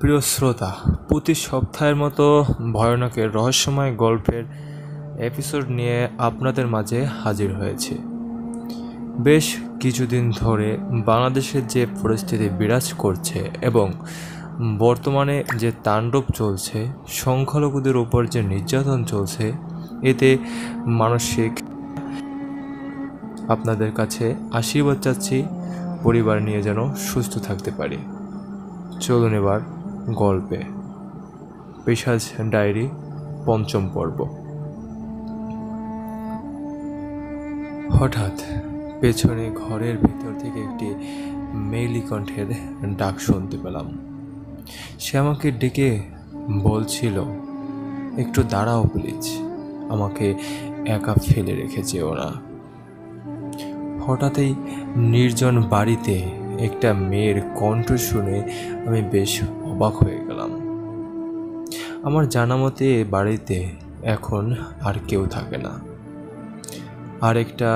প্রিয় শ্রোতা, প্রতি সপ্তাহের মতো ভয়ানকের রহস্যময় গল্পের এপিসোড নিয়ে আপনাদের মাঝে হাজির হয়েছে। বেশ কিছুদিন ধরে বাংলাদেশের যে পরিস্থিতি বিরাজ করছে এবং বর্তমানে যে তাণ্ডব চলছে, সংখ্যালঘুদের উপর যে নির্যাতন চলছে, এতে মানসিক আপনাদের কাছে আশীর্বাদ চাচ্ছি পরিবার নিয়ে যেন সুস্থ থাকতে পারি। চলুন এবার গল্পে। পিশাচ ডায়েরি ৫ম পর্ব। হঠাৎ পেছনে ঘরের ভিতর থেকে একটি মেয়েলি কণ্ঠের ডাক শুনতে পেলাম। সে আমাকে ডেকে বলছিল, একটু দাঁড়াও প্লিজ, আমাকে একা ফেলে রেখে যেও না। হঠাৎই নির্জন বাড়িতে একটা মেয়ের কণ্ঠ শুনে আমি বেশ অবাক হয়ে গেলাম। আমার জানা মতে বাড়িতে এখন আর কেউ থাকে না, আর একটা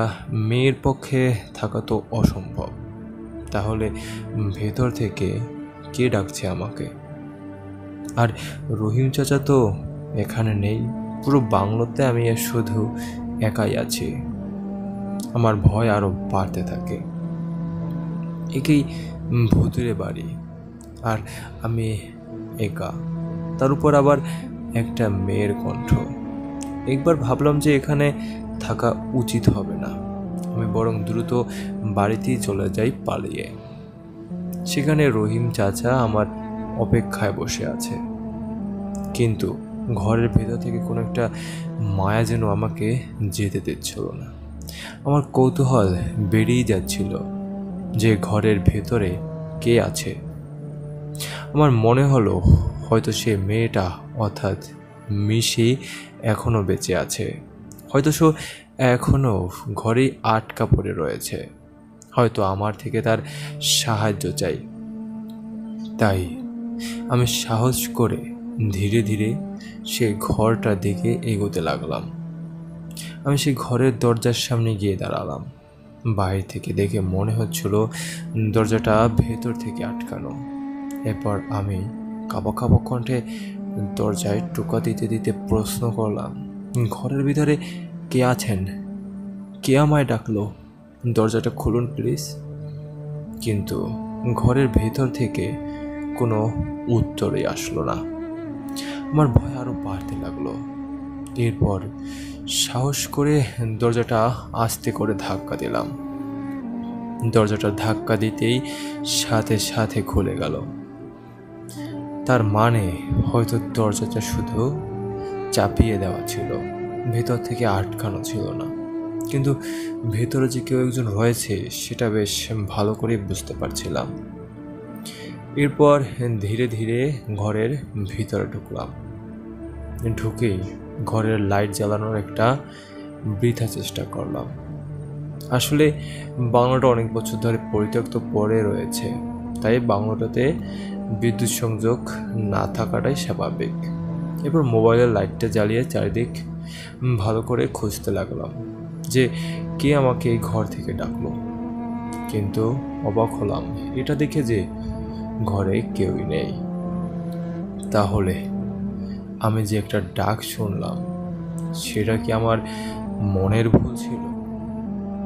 মেয়ের পক্ষে থাকা তো অসম্ভব। তাহলে ভেতর থেকে কে ডাকছে আমাকে? আর রহিম চাচা তো এখানে নেই, পুরো বাংলোতে আমি শুধু একাই আছি। আমার ভয় আরও বাড়তে থাকে। একেই ভূতুরে বাড়ি, আর আমি একা, তার উপর আবার একটা মেয়ের কণ্ঠ। একবার ভাবলাম যে এখানে থাকা উচিত হবে না, আমি বরং দ্রুত বাড়িতেই চলে যাই পালিয়ে। সেখানে রহিম চাচা আমার অপেক্ষায় বসে আছে, কিন্তু ঘরের ভেতর থেকে কোনো একটা মায়া যেন আমাকে যেতে দিচ্ছিল না। আমার কৌতূহল বেড়েই যাচ্ছিল যে ঘরের ভেতরে কে আছে। আমার মনে হলো হয়তো সে মেয়েটা অর্থাৎ মিশি এখনো বেঁচে আছে, হয়তো সে এখনো ঘরেই আটকা পড়ে রয়েছে, হয়তো আমার থেকে তার সাহায্য চাই। তাই আমি সাহস করে ধীরে ধীরে সে ঘরটার দিকে এগোতে লাগলাম। আমি সেই ঘরের দরজার সামনে গিয়ে দাঁড়ালাম। বাইরে থেকে দেখে মনে হচ্ছিল দরজাটা ভেতর থেকে আটকানো। এরপর আমি কাঁপা কাঁপা কণ্ঠে দরজায় টোকা দিতে দিতে প্রশ্ন করলাম, ঘরের ভিতরে কে আছেন? কে আমায় ডাকলো? দরজাটা খুলুন প্লিজ। কিন্তু ঘরের ভেতর থেকে কোনো উত্তরই আসলো না। আমার ভয় আরও বাড়তে লাগলো। এরপর সাহস করে দরজাটা আস্তে করে ধাক্কা দিলাম। দরজাটা ধাক্কা দিতেই সাথে সাথে খুলে গেল। তার মানে হয়তো দরজাটা শুধু চাপিয়ে দেওয়া ছিল, ভেতর থেকে আটকানো ছিল না। কিন্তু ভেতরে যে কেউ একজন রয়েছে সেটা বেশ ভালো করে বুঝতে পারছিলাম। এরপর ধীরে ধীরে ঘরের ভিতরে ঢুকলাম। ঢুকেই ঘরের লাইট জ্বালানোর একটা বৃথা চেষ্টা করলাম। আসলে বাংলোটা অনেক বছর ধরে পরিত্যক্ত পড়ে রয়েছে, তাই বাংলোটাতে বিদ্যুৎ সংযোগ না থাকাটাই স্বাভাবিক। এরপর মোবাইলের লাইটটা জ্বালিয়ে চারিদিক ভালো করে খুঁজতে লাগলাম যে কে আমাকে এই ঘর থেকে ডাকলো। কিন্তু অবাক হলাম এটা দেখে যে ঘরে কেউই নেই। তাহলে আমি যে একটা ডাক শুনলাম সেটা কি আমার মনের ভুল ছিল?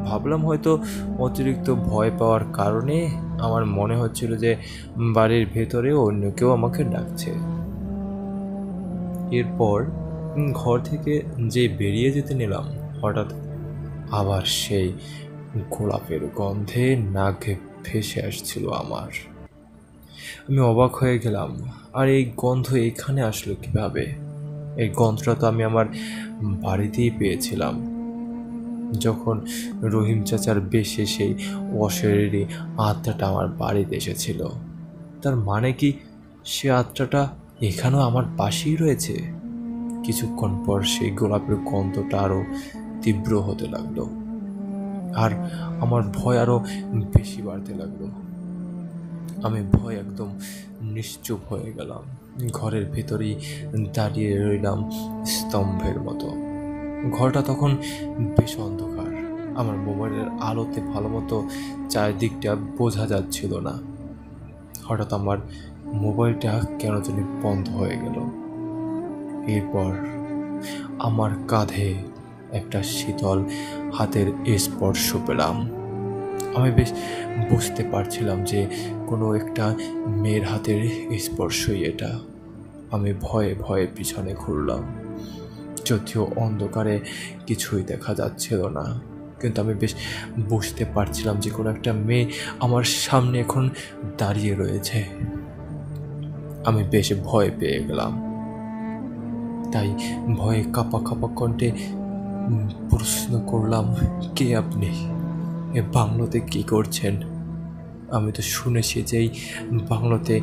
ভাবলাম হয়তো অতিরিক্ত ভয় পাওয়ার কারণে আমার মনে হচ্ছিল যে বাড়ির ভেতরে অন্য কেউ আমাকে ডাকছে। এরপর ঘর থেকে যে বেরিয়ে যেতে নিলাম, হঠাৎ আবার সেই গোলাপের গন্ধে নাকে ভেসে আসছিল আমার। আমি অবাক হয়ে গেলাম, আর এই গন্ধ এখানে আসলো কিভাবে? এই গন্ধটা তো আমি আমার বাড়িতেই পেয়েছিলাম, যখন রহিম চাচার বেশে সেই অশরীরী আত্মাটা আমার বাড়িতে এসেছিল। তার মানে কি সে আত্মাটা এখানেও আমার পাশেই রয়েছে? কিছুক্ষণ পর সেই গোলাপের গন্ধটা আরও তীব্র হতে লাগলো, আর আমার ভয় আরও বেশি বাড়তে লাগলো। আমি ভয় একদম নিশ্চুপ হয়ে গেলাম। ঘরের ভেতরেই দাঁড়িয়ে রইলাম স্তম্ভের মতো। ঘরটা তখন বেশ অন্ধকার। আমার মোবাইলের আলোতে ভালো মতো চারিদিকটা বোঝা যাচ্ছিল না। হঠাৎ আমার মোবাইলটা কেন জানি বন্ধ হয়ে গেল। এরপর আমার কাঁধে একটা শীতল হাতের স্পর্শ পেলাম। আমি বেশ বুঝতে পারছিলাম যে কোনো একটা মেয়ের হাতের স্পর্শই এটা। আমি ভয়ে ভয়ে পিছনে ঘুরলাম, যদিও অন্ধকারে কিছুই দেখা যাচ্ছিল না, কিন্তু আমি বেশ বুঝতে পারছিলাম যে কোনো একটা মেয়ে আমার সামনে এখন দাঁড়িয়ে রয়েছে। আমি বেশ ভয় পেয়ে গেলাম, তাই ভয়ে কাঁপা কাঁপা কণ্ঠে প্রশ্ন করলাম, কে আপনি? এ বাংলোতে কি করছেন? আমি তো শুনেছি যে এই বাংলোতে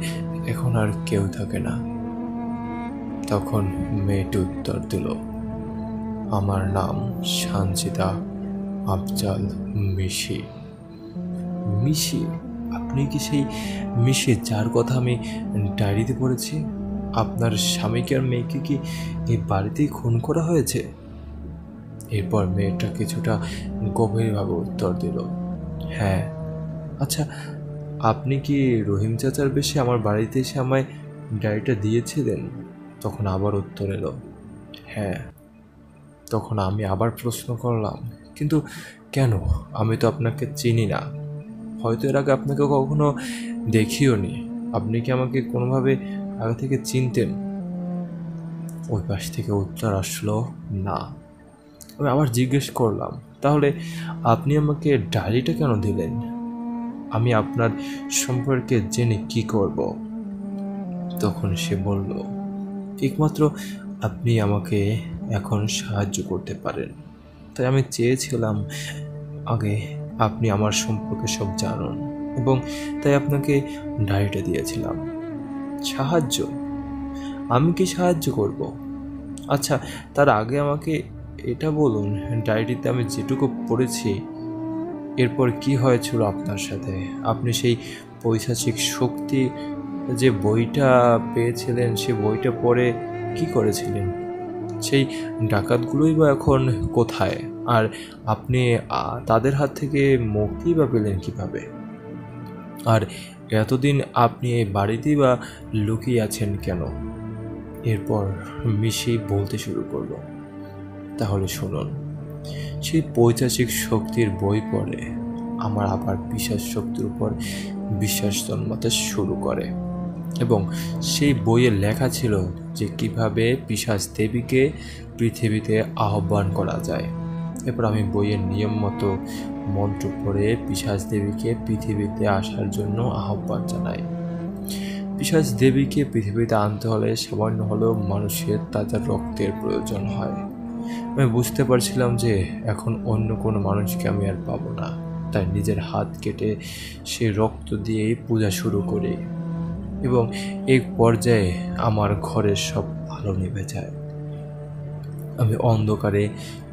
এখন আর কেউ থাকে না। তখন মেয়েটি উত্তর দিল, আমার নাম সানজিদা আফজাল মিশি। মিশি? আপনি কি সেই মিশি যার কথা আমি ডায়েরিতে পড়েছি? আপনার স্বামীকে আর মেয়েকে কি এই বাড়িতেই খুন করা হয়েছে? এরপর মেয়েটা কিছুটা গভীরভাবে উত্তর দিল, হ্যাঁ। আচ্ছা, আপনি কি রহিম চাচার বেশে আমার বাড়িতে এসে আমায় ডায়েরিটা দিয়েছিলেন? তখন আবার উত্তর এলো, হ্যাঁ। তখন আমি আবার প্রশ্ন করলাম, কিন্তু কেন? আমি তো আপনাকে চিনি না, হয়তো এর আগে আপনাকে কখনো দেখিও নি। আপনি কি আমাকে কোনোভাবে আগে থেকে চিনতেন? ওই পাশ থেকে উত্তর আসলো, না। আমি আবার জিজ্ঞেস করলাম, তাহলে আপনি আমাকে ডায়েরিটা কেন দিলেন? আমি আপনার সম্পর্কে জেনে কি করব? তখন সে বলল, একমাত্র আপনি আমাকে এখন সাহায্য করতে পারেন, তাই আমি চেয়েছিলাম আগে আপনি আমার সম্পর্কে সব জানুন, এবং তাই আপনাকে ডায়েরিটা দিয়েছিলাম। সাহায্য? আমি কি সাহায্য করব? আচ্ছা, তার আগে আমাকে এটা বলুন, ডায়েরিতে আমি যেটুকু পড়েছি এরপর কি হয়েছিল আপনার সাথে? আপনি সেই পৈশাচিক শক্তি যে বইটা পেয়েছিলেন, সে বইটা পড়ে কি করেছিলেন? সেই ডাকাতগুলোই বা এখন কোথায়? আর আপনি তাদের হাত থেকে মুক্তি বা পেলেন কীভাবে? আর এতদিন আপনি এই বাড়িতেই বা লুকিয়ে আছেন কেন? এরপর মিশি বলতে শুরু করলো, তাহলে শুনুন। সেই পৈশাচিক শক্তির বই পড়ে আমার আবার পিশাচ শক্তির উপর বিশ্বাস জন্মাতে শুরু করে, এবং সেই বইয়ে লেখা ছিল যে কিভাবে পিশাচ দেবীকে পৃথিবীতে আহ্বান করা যায়। এরপর আমি বইয়ের নিয়ম মতো মন্ত্র পড়ে পিশাচ দেবীকে পৃথিবীতে আসার জন্য আহ্বান জানাই। পিশাচ দেবীকে পৃথিবীতে আনতে হলে সামান্য হলেও মানুষের তাজা রক্তের প্রয়োজন হয়। আমি বুঝতে পারছিলাম যে এখন অন্য কোনো মানুষকে আমি আর পাবো না, তাই নিজের হাত কেটে সেই রক্ত দিয়েই পূজা শুরু করি, এবং এক পর্যায়ে আমার ঘরের সব আলো নিভে যায়। আমি অন্ধকারে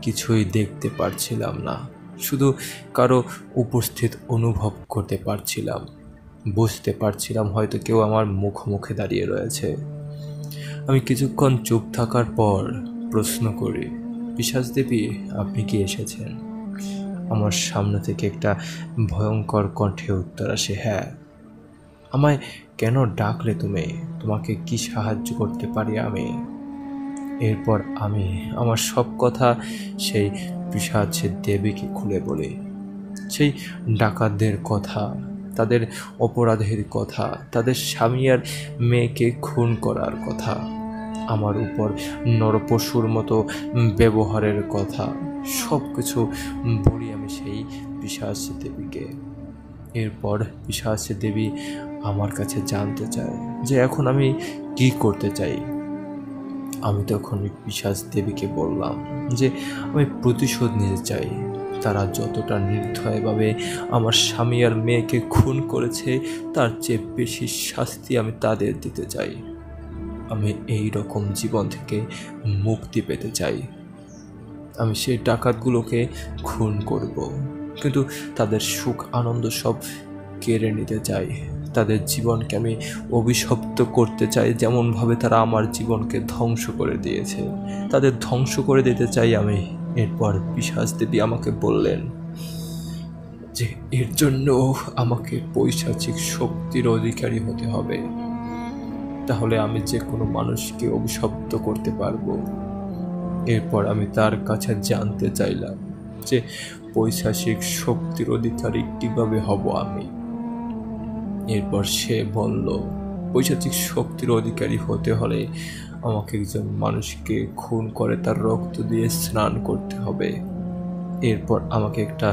কিছুই দেখতে পারছিলাম না, শুধু কারো উপস্থিত অনুভব করতে পারছিলাম। বুঝতে পারছিলাম হয়তো কেউ আমার মুখোমুখি দাঁড়িয়ে রয়েছে। আমি কিছুক্ষণ চুপ থাকার পর প্রশ্ন করি, পিশাচ দেবী, আপনি কি এসেছেন? আমার সামনে থেকে একটা ভয়ঙ্কর কণ্ঠে উত্তর আসে, হ্যাঁ। আমায় কেন ডাকলে তুমি? তোমাকে কি সাহায্য করতে পারি আমি? এরপর আমি আমার সব কথা সেই পিশাচ দেবীকে খুলে বলি। সেই ডাকাতদের কথা, তাদের অপরাধের কথা, তাদের স্বামী আর মেয়েকে খুন করার কথা, আমার উপর নরপশুর মতো ব্যবহারের কথা, সব কিছু বলি আমি সেই পিশাচ দেবীকে। এরপর পিশাচ দেবী আমার কাছে জানতে চায় যে এখন আমি কি করতে চাই। আমি তখন পিশাচ দেবীকে বললাম যে আমি প্রতিশোধ নিতে চাই। তারা যতটা নির্দয়ভাবে আমার স্বামী আর মেয়েকে খুন করেছে তার চেয়ে বেশি শাস্তি আমি তাদের দিতে চাই। আমি এই রকম জীবন থেকে মুক্তি পেতে চাই। আমি সেই ডাকাতগুলোকে খুন করব, কিন্তু তাদের সুখ আনন্দ সব কেড়ে নিতে চাই। তাদের জীবনকে আমি অভিশপ্ত করতে চাই, যেমনভাবে তারা আমার জীবনকে ধ্বংস করে দিয়েছে, তাদের ধ্বংস করে দিতে চাই আমি। এরপর পিশাচ দেবী আমাকে বললেন যে এর জন্য আমাকে পৈশাচিক শক্তির অধিকারী হতে হবে। তাহলে আমি যে কোনো মানুষকে অভিশপ্ত করতে পারবো। এরপর আমি তার কাছে জানতে চাইলাম যে পৈশাচিক শক্তির অধিকারী কিভাবে হব আমি। এরপর সে বলল, পৈশাচিক শক্তির অধিকারী হতে হলে আমাকে একজন মানুষকে খুন করে তার রক্ত দিয়ে স্নান করতে হবে। এরপর আমাকে একটা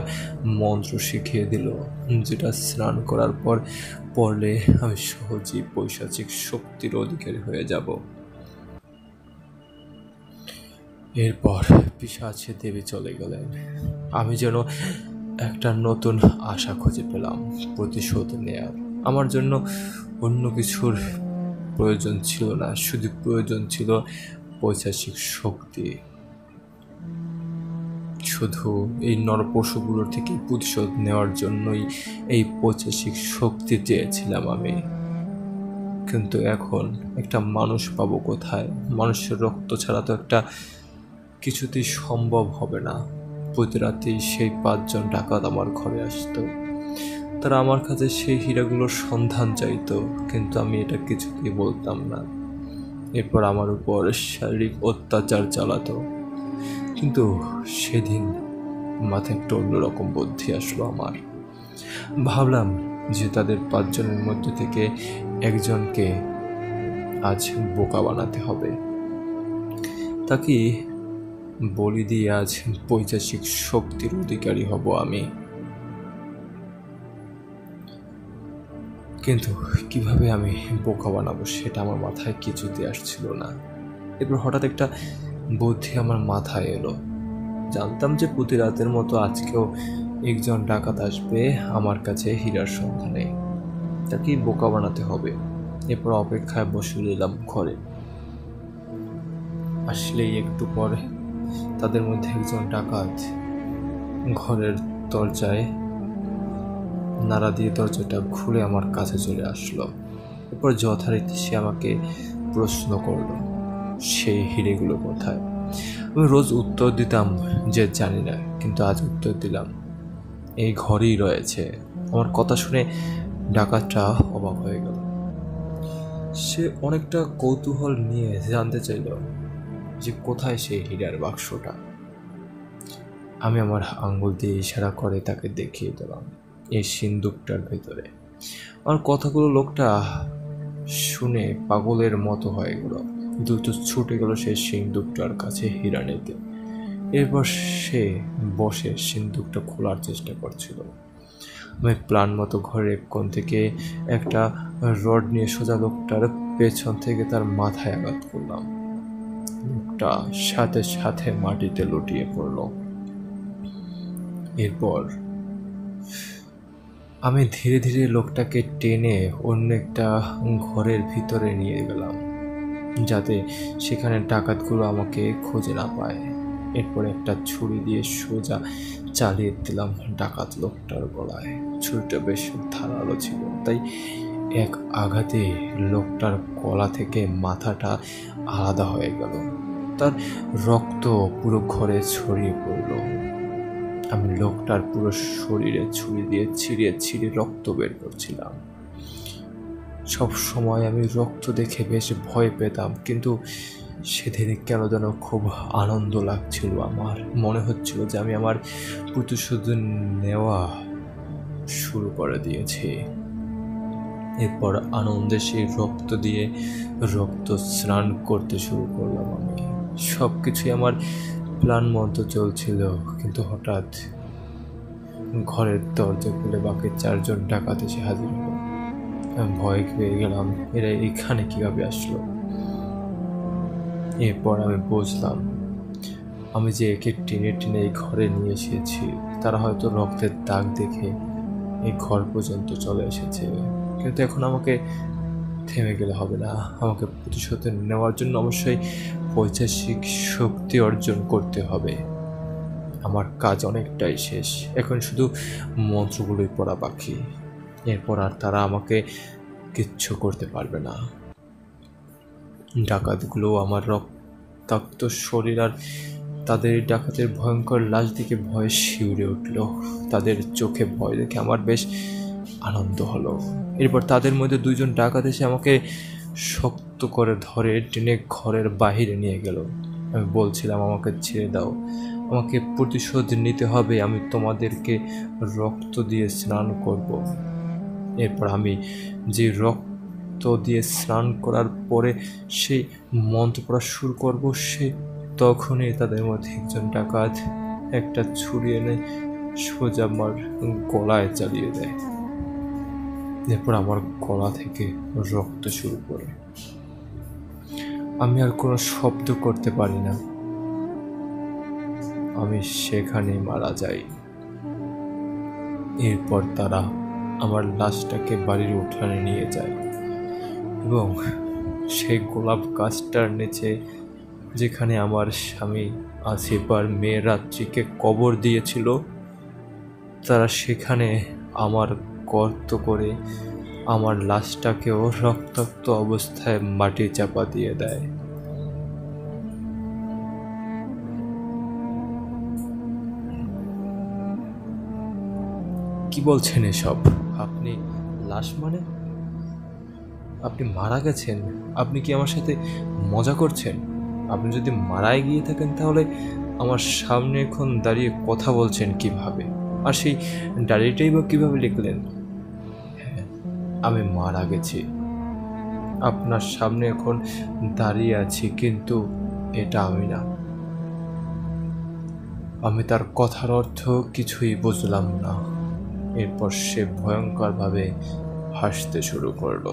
মন্ত্র শিখিয়ে দিল, যেটা স্নান করার পর পড়লে আমি সহজেই পৈশাচিক শক্তির অধিকারী হয়ে যাব। এরপর পিশাচী দেবী চলে গেলেন। আমি যেন একটা নতুন আশা খুঁজে পেলাম প্রতিশোধ নেয়ার। আমার জন্য অন্য কিছুর প্রয়োজন ছিল না, শুধু প্রয়োজন ছিল পৈশাচিক শক্তি। শুধু এই নরপশুগুলোর থেকে প্রতিশোধ নেওয়ার জন্যই এই পৈশাচিক শক্তি চেয়েছিলাম আমি। কিন্তু এখন একটা মানুষ পাবো কোথায়? মানুষের রক্ত ছাড়া তো একটা কিছুতেই সম্ভব হবে না। প্রতি রাতেই সেই 5 জন ডাকাত আমার ঘরে আসতো। তারা আমার কাছে সেই হীরাগুলোর সন্ধান চাইতো, কিন্তু আমি এটা কিছুতেই বলতাম না। এরপর আমার উপর শারীরিক অত্যাচার চালাতো। কিন্তু সেদিন মাথায় একটা অন্যরকম বুদ্ধি আসলো আমার। ভাবলাম যে তাদের 5 জনের মধ্যে থেকে একজনকে আজ বোকা বানাতে হবে। তাকে বলি দিয়ে আজ পৈশাচিক শক্তির অধিকারী হব আমি। কিন্তু কিভাবে আমি বোকা বানাবো সেটা আমার মাথায় কিছুতে আসছিল না। এরপর হঠাৎ একটা বুদ্ধি আমার মাথায় এলো। জানতাম যে প্রতি রাতের মতো আজকেও একজন ডাকাত আসবে আমার কাছে হীরার সন্ধানে। তাকে বোকা বানাতে হবে। এরপর অপেক্ষায় বসে রইলাম ঘরে। আসলেই একটু পরে তাদের মধ্যে একজন ডাকাত ঘরের দরজায় নাড়া দিয়ে দরজাটা খুলে আমার কাছে চলে আসলো। এরপর যথারীতি সে আমাকে প্রশ্ন করলো, সেই হিরেগুলো কোথায়? আমি রোজ উত্তর দিতাম যে জানি না, কিন্তু আজ উত্তর দিলাম, এই ঘরেই রয়েছে। আমার কথা শুনে ডাকাতটা অবাক হয়ে গেল। সে অনেকটা কৌতূহল নিয়ে জানতে চাইল যে কোথায় সেই হীরার বাক্সটা। আমি আমার আঙ্গুল দিয়ে ইশারা করে তাকে দেখিয়ে দিলাম, এই সিন্দুকটার ভেতরে। আমার কথাগুলো লোকটা শুনে পাগলের মতো হয়ে গেল। দ্রুত ছুটে গেল সেই সিন্দুকটার কাছে হীরা নিতে। এরপর সে বসে সিন্দুকটা খোলার চেষ্টা করছিল। আমি প্ল্যান মতো ঘরের এক কোণ থেকে একটা রড নিয়ে সোজা লোকটার পেছন থেকে তার মাথায় আঘাত করলাম। লোকটা সাথে সাথে মাটিতে লুটিয়ে পড়ল। এরপর আমি ধীরে ধীরে লোকটাকে টেনে অন্য একটা ঘরের ভিতরে নিয়ে গেলাম, যাতে সেখানে ডাকাতগুলো আমাকে খুঁজে না পায়। এরপর একটা ছুরি দিয়ে সোজা চালিয়ে দিলাম ডাকাত লোকটার গলায়। ছুরিটা বেশ ধারালো ছিল, তাই এক আঘাতে লোকটার গলা থেকে মাথাটা আলাদা হয়ে গেল। তার রক্ত পুরো ঘরে ছড়িয়ে পড়ল। আমি লোকটার পুরো শরীরে ছুরি দিয়ে ছিঁড়ে ছিঁড়ে রক্ত বের করছিলাম। সব সময় আমি রক্ত দেখে বেশ ভয় পেতাম, কিন্তু সেদিন কেন যেন খুব আনন্দ লাগছিল। আমার মনে হচ্ছিল যে আমি আমার প্রতিশোধ নেওয়া শুরু করে দিয়েছি। এরপর আনন্দে সেই রক্ত দিয়ে রক্ত স্নান করতে শুরু করলাম আমি। সব কিছুই আমার প্ল্যান মতো চলছিল, কিন্তু হঠাৎ ঘরের দরজা খুলে বাকি 4 জন ডাকাত এসে হাজির হলো। আমি ভয় পেয়ে গেলাম, এরা এখানে কিভাবে আসলো। এরপর আমি বুঝলাম আমি যে একে টেনে টেনে এই ঘরে নিয়ে এসেছি, তারা হয়তো রক্তের দাগ দেখে এই ঘর পর্যন্ত চলে এসেছে। কিন্তু এখন আমাকে থেমে গেলে হবে না। আমাকে প্রতিশোধ নেওয়ার জন্য অবশ্যই পৈশাচিক শক্তি অর্জন করতে হবে। আমার কাজ অনেকটাই শেষ, এখন শুধু মন্ত্রগুলোই পড়া বাকি। এরপর আর তারা আমাকে কিচ্ছু করতে পারবে না। ডাকাতগুলো আমার রক্তাক্ত শরীর আর তাদের ডাকাতের ভয়ঙ্কর লাশ দেখে ভয়ে শিউরে উঠল। তাদের চোখে ভয় দেখে আমার বেশ আনন্দ হলো। এরপর তাদের মধ্যে 2 জন ডাকাত এসে আমাকে শক্ত শক্ত করে ধরে টেনে ঘরের বাহিরে নিয়ে গেল। আমি বলছিলাম, আমাকে ছেড়ে দাও, আমাকে প্রতিশোধ নিতে হবে, আমি তোমাদেরকে রক্ত দিয়ে স্নান করব। এরপর আমি যে রক্ত দিয়ে স্নান করার পরে সেই মন্ত্র পড়া শুরু করব, সে তখনই তাদের মধ্যে একজন ডাকাত একটা ছুরি এনে সোজা আমার গলায় চালিয়ে দেয়। এরপর আমার গলা থেকে রক্ত শুরু করে। আমি আর কোনো শব্দ করতে পারি না, আমি সেখানেই মারা যাই। এরপর তারা আমার লাশটাকে বাড়ির উঠানে নিয়ে যায় এবং সেই গোলাপ গাছটার নিচে, যেখানে আমার স্বামী আসিফার মেয়ে রাত্রিকে কবর দিয়েছিল, তারা সেখানে আমার গর্ত করে আমার লাশটাকেও রক্তাক্ত অবস্থায় মাটি চাপা দিয়ে দেয়। কি বলছেন এসব? আপনি লাশ মানে? আপনি মারা গেছেন? আপনি কি আমার সাথে মজা করছেন? আপনি যদি মারাই গিয়ে থাকেন তাহলে আমার সামনে এখন দাঁড়িয়ে কথা বলছেন কিভাবে? আর সেই ডায়েরিটাই বা কীভাবে লিখলেন? হ্যাঁ, আমি মারা গেছি, আপনার সামনে এখন দাঁড়িয়ে আছি, কিন্তু এটা আমি না। আমি তার কথার অর্থ কিছুই বুঝলাম না। এরপর সে ভয়ঙ্করভাবে হাসতে শুরু করলো।